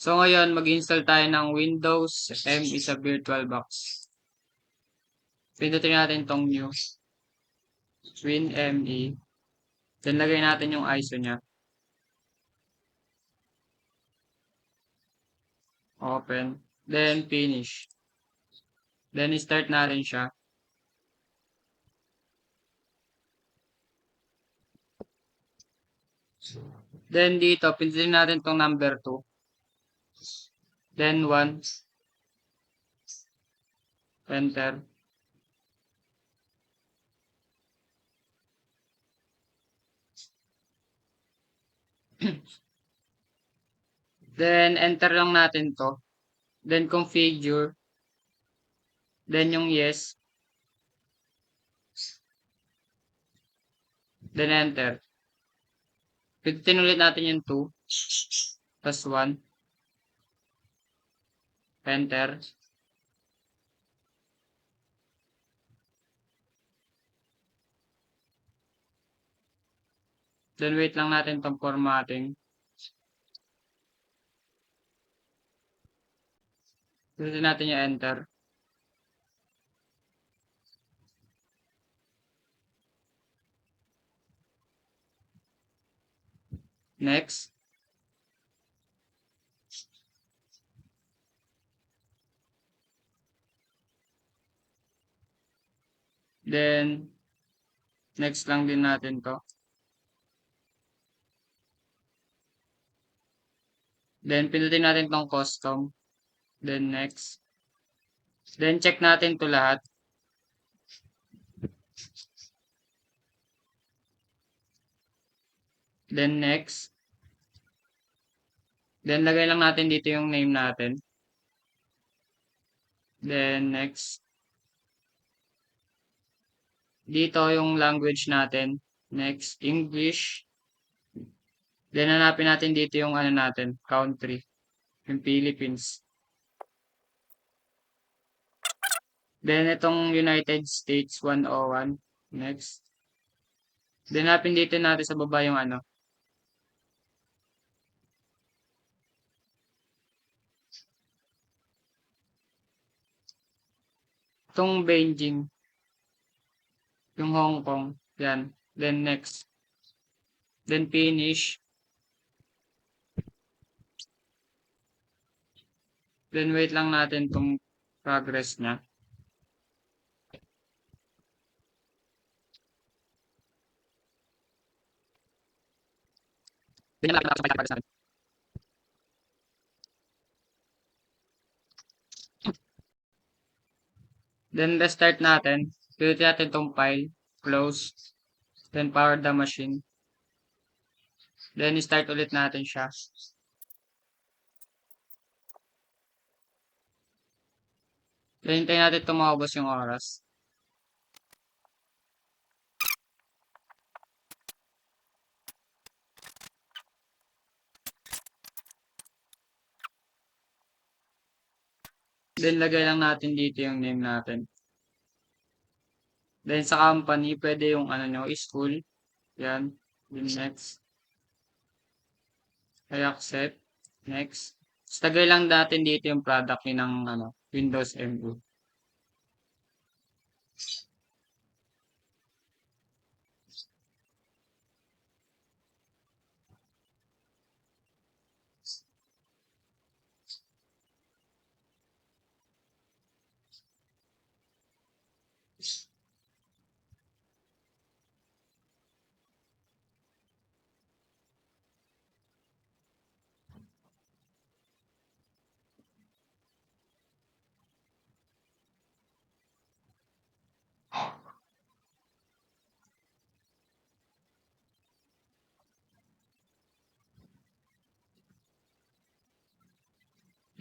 So ngayon, mag-install tayo ng Windows ME sa VirtualBox. Pindutin natin tong new WinME. Then lagay natin yung ISO niya. Open. Then finish. Then start natin siya. Then dito, pindutin natin tong number 2. Then 1. Enter. Then enter lang natin to. Then configure. Then yung yes. Then enter. Pindutin ulit natin yung 2. Plus 1. Enter. Then wait lang natin tong formatting. Pindutin natin yung enter. Next. Then, next lang din natin to. Then, pindutin natin tong custom. Then, next. Then, check natin to lahat. Then, next. Then, lagay lang natin dito yung name natin. Then, next. Dito yung language natin. Next, English. Then, hanapin natin dito yung ano natin, country. Yung Philippines. Then, itong United States 101. Next. Then, hanapin dito natin sa baba yung ano. Itong Beijing. Yung Hong Kong. Yan. Then, next. Then, finish. Then, wait lang natin itong progress niya. Then, natin sa progress natin. Then, restart natin. Pinutin natin itong file. Close. Then, power the machine. Then, start ulit natin siya. Then, hintayin natin tumabos yung oras. Then, lagay lang natin dito yung name natin. Then, sa company, pwede yung ano nyo, school. Yan. Then, next. I accept. Next. Tagay lang natin dito yung product ng ano, Windows ME.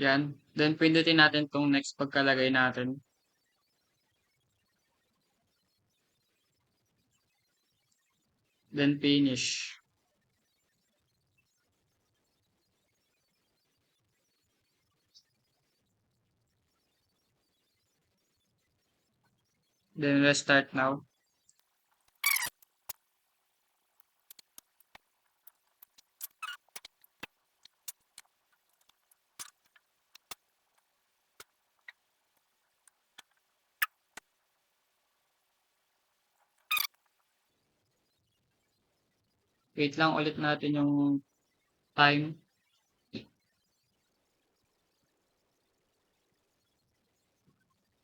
Yan. Then, pindutin natin tong next pagkalagay natin. Then, finish. Then, restart now. Wait lang ulit natin yung time.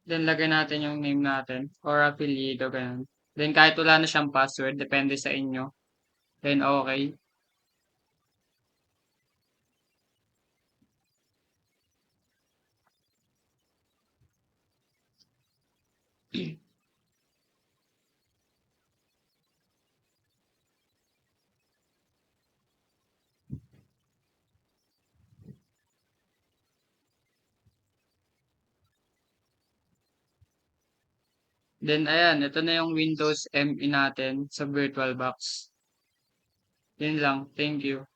Then, lagay natin yung name natin or apelyido, ganun. Then, kahit wala na siyang password, depende sa inyo. Then, okay. Then, ayan, ito na yung Windows ME natin sa VirtualBox. Yun lang. Thank you.